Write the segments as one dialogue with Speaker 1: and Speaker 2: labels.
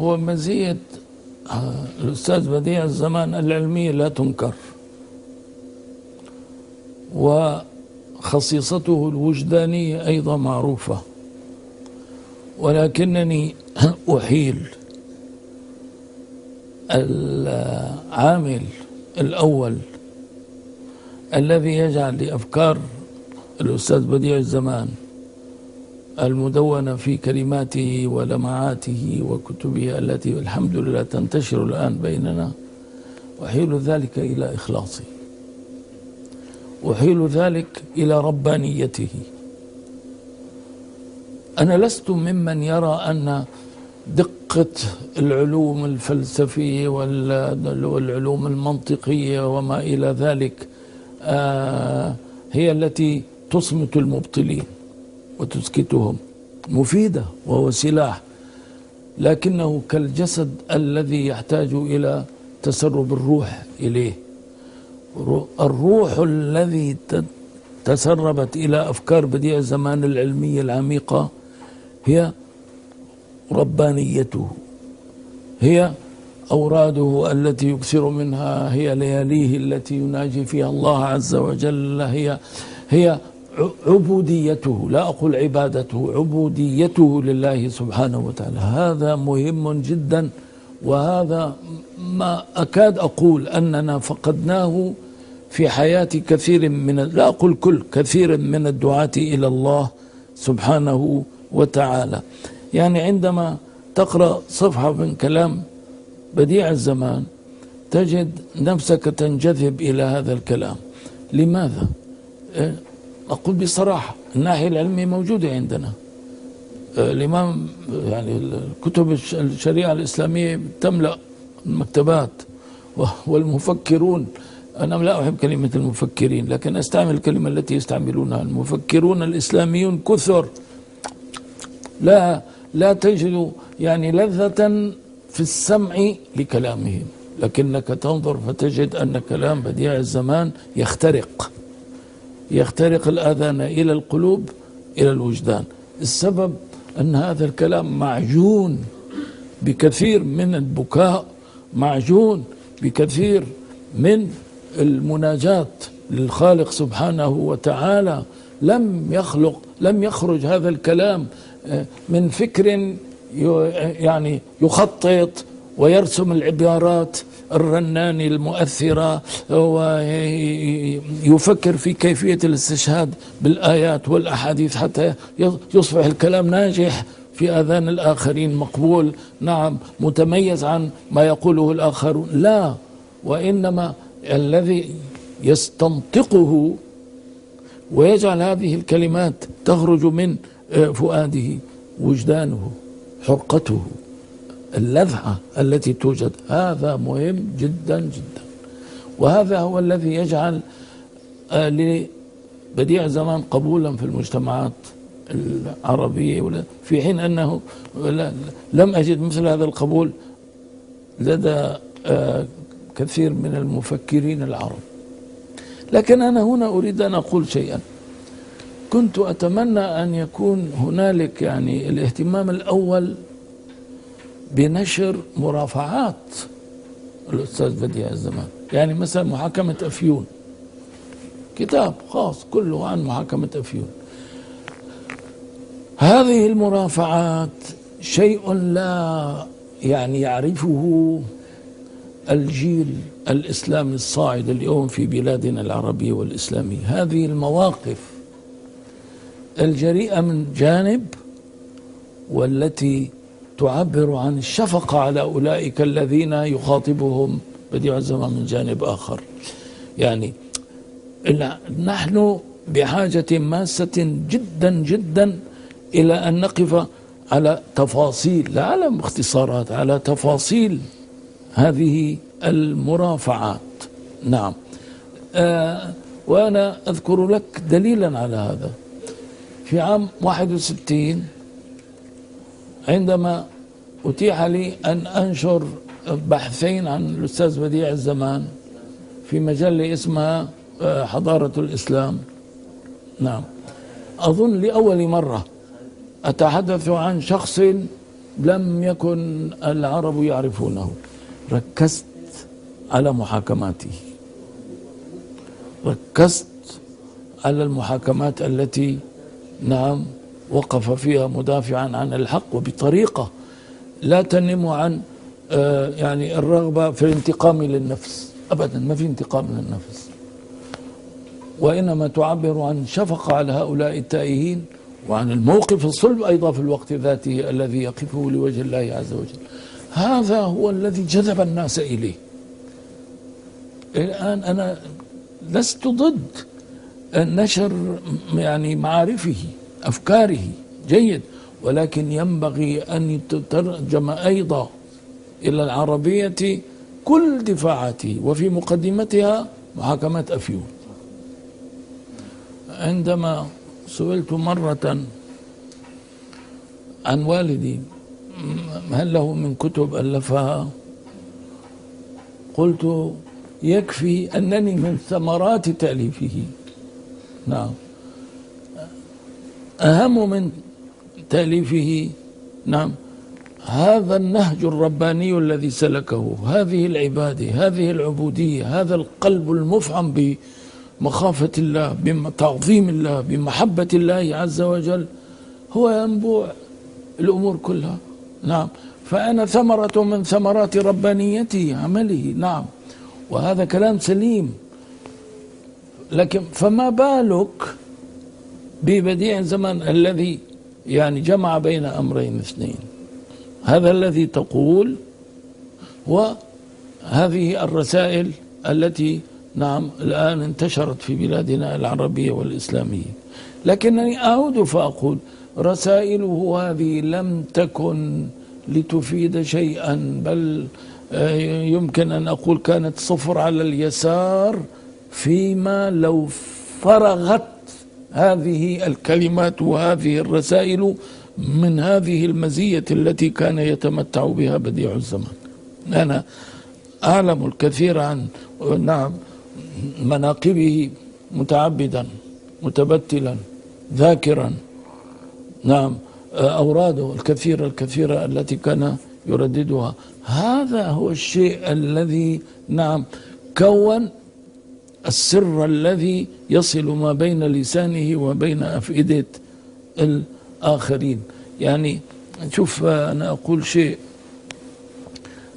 Speaker 1: هو مزية الأستاذ بديع الزمان العلمية لا تنكر، وخصيصته الوجدانية أيضا معروفة، ولكنني أحيل العامل الأول الذي يجعل لأفكار الأستاذ بديع الزمان المدونة في كلماته ولمعاته وكتبه التي الحمد لله تنتشر الآن بيننا، أحيل ذلك إلى إخلاصه، أحيل ذلك إلى ربانيته. أنا لست ممن يرى أن دقة العلوم الفلسفية والعلوم المنطقية وما إلى ذلك هي التي تصمت المبطلين وتسكتهم. مفيدة وهو سلاح، لكنه كالجسد الذي يحتاج إلى تسرب الروح إليه. الروح الذي تسربت إلى أفكار بديع الزمان العلمية العميقة هي ربانيته، هي أوراده التي يكثر منها، هي لياليه التي يناجي فيها الله عز وجل، هي عبوديته، لا أقول عبادته، عبوديته لله سبحانه وتعالى. هذا مهم جدا، وهذا ما أكاد أقول أننا فقدناه في حياة كثير لا أقول كثير من الدعاة إلى الله سبحانه وتعالى. يعني عندما تقرأ صفحة من كلام بديع الزمان تجد نفسك تنجذب إلى هذا الكلام. لماذا؟ أقول بصراحة الناحية العلمية موجودة عندنا. الإمام يعني كتب الشريعة الإسلامية تملأ المكتبات، والمفكرون، أنا لا أحب كلمة المفكرين لكن أستعمل الكلمة التي يستعملونها، المفكرون الإسلاميون كثر، لا تجد يعني لذة في السمع لكلامهم، لكنك تنظر فتجد أن كلام بديع الزمان يخترق الآذان إلى القلوب إلى الوجدان. السبب أن هذا الكلام معجون بكثير من البكاء، معجون بكثير من المناجات للخالق سبحانه وتعالى. لم يخرج هذا الكلام من فكر يعني يخطط ويرسم العبارات الرنانة المؤثرة ويفكر في كيفية الاستشهاد بالآيات والأحاديث حتى يصبح الكلام ناجح في آذان الآخرين، مقبول، نعم، متميز عن ما يقوله الآخرون. لا، وإنما الذي يستنطقه ويجعل هذه الكلمات تخرج من فؤاده وجدانه، حرقته، اللذعة التي توجد. هذا مهم جدا جدا، وهذا هو الذي يجعل لبديع الزمان قبولا في المجتمعات العربية، في حين أنه لم أجد مثل هذا القبول لدى كثير من المفكرين العرب. لكن أنا هنا أريد أن أقول شيئا. كنت أتمنى أن يكون هنالك يعني الاهتمام الأول بنشر مرافعات الأستاذ بديع الزمان، يعني مثلا محاكمة أفيون، كتاب خاص كله عن محاكمة أفيون. هذه المرافعات شيء لا يعني يعرفه الجيل الإسلامي الصاعد اليوم في بلادنا العربية والإسلامية. هذه المواقف الجريئة من جانب، والتي تعبر عن الشفقة على أولئك الذين يخاطبهم بديع الزمان من جانب آخر. يعني نحن بحاجة ماسة جدا جدا إلى أن نقف على تفاصيل، لا على اختصارات، على تفاصيل هذه المرافعات. نعم، وأنا أذكر لك دليلا على هذا. في عام 61 عندما أتيح لي أن أنشر بحثين عن الأستاذ بديع الزمان في مجلة اسمها حضارة الإسلام، نعم، أظن لأول مرة أتحدث عن شخص لم يكن العرب يعرفونه. ركزت على محاكماته، ركزت على المحاكمات التي نعم وقف فيها مدافعا عن الحق، وبطريقة لا تنم عن يعني الرغبة في الانتقام للنفس أبدا، ما في انتقام للنفس، وإنما تعبر عن شفقة على هؤلاء التائهين، وعن الموقف الصلب أيضا في الوقت ذاته الذي يقفه لوجه الله عز وجل. هذا هو الذي جذب الناس إليه. الآن أنا لست ضد نشر يعني معارفه أفكاره، جيد، ولكن ينبغي أن يترجم أيضا إلى العربية كل دفاعاته، وفي مقدمتها محاكمة أفيون. عندما سئلت مرة عن والدي هل له من كتب ألفها، قلت يكفي أنني من ثمرات تأليفه. نعم، أهم من تأليفه نعم هذا النهج الرباني الذي سلكه، هذه العبادة، هذه العبودية، هذا القلب المفعم بمخافة الله، بتعظيم الله، بمحبة الله عز وجل، هو ينبوع الأمور كلها. نعم، فأنا ثمرة من ثمرات ربانيته عمله. نعم، وهذا كلام سليم. لكن فما بالك ببديع الزمن الذي يعني جمع بين أمرين اثنين، هذا الذي تقول وهذه الرسائل التي نعم الآن انتشرت في بلادنا العربية والإسلامية. لكنني أعود فأقول رسائله هذه لم تكن لتفيد شيئا، بل يمكن أن أقول كانت صفر على اليسار، فيما لو فرغت هذه الكلمات وهذه الرسائل من هذه المزية التي كان يتمتع بها بديع الزمان. أنا أعلم الكثير عن نعم مناقبه، متعبدا متبتلا ذاكرا، نعم أوراده الكثيرة التي كان يرددها. هذا هو الشيء الذي نعم كون السر الذي يصل ما بين لسانه وبين أفئدة الآخرين. يعني شوف، أنا أقول شيء،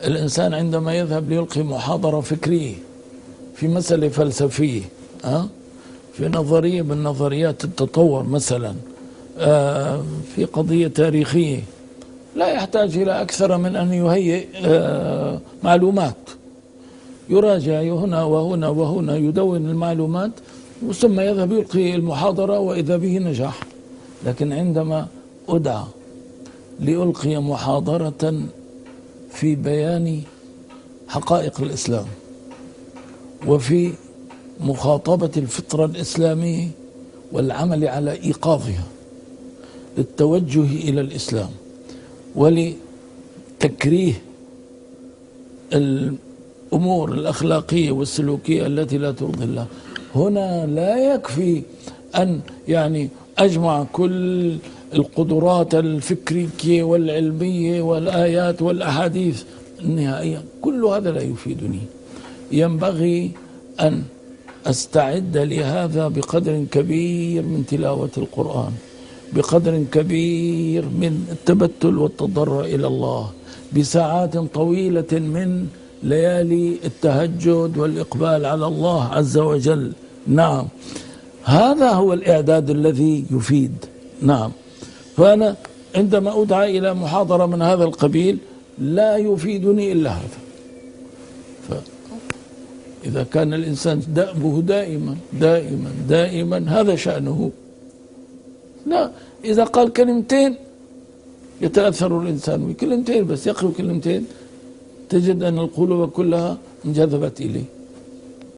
Speaker 1: الإنسان عندما يذهب ليلقي محاضرة فكرية في مسألة فلسفية، في نظرية من نظريات التطور مثلا، في قضية تاريخية، لا يحتاج إلى أكثر من أن يهيئ معلومات، يراجع هنا وهنا وهنا، يدون المعلومات، ثم يذهب يلقي المحاضرة وإذا به نجاح. لكن عندما أدعى لألقي محاضرة في بيان حقائق الإسلام وفي مخاطبة الفطرة الإسلامية والعمل على إيقاظها للتوجه إلى الإسلام ولتكريه الأمور الأخلاقية والسلوكية التي لا ترضي الله، هنا لا يكفي أن يعني أجمع كل القدرات الفكرية والعلمية والآيات والأحاديث النهائية، كل هذا لا يفيدني. ينبغي أن أستعد لهذا بقدر كبير من تلاوة القرآن، بقدر كبير من التبتل والتضرع إلى الله، بساعات طويلة من ليالي التهجد والإقبال على الله عز وجل. نعم، هذا هو الإعداد الذي يفيد. نعم، فأنا عندما أدعى إلى محاضرة من هذا القبيل لا يفيدني إلا هذا. فإذا كان الإنسان دأبه دائما دائما دائما هذا شأنه، لا، إذا قال كلمتين يتأثر الإنسان بكلمتين بس، يقرأ كلمتين تجد أن القلوب كلها انجذبت إليه.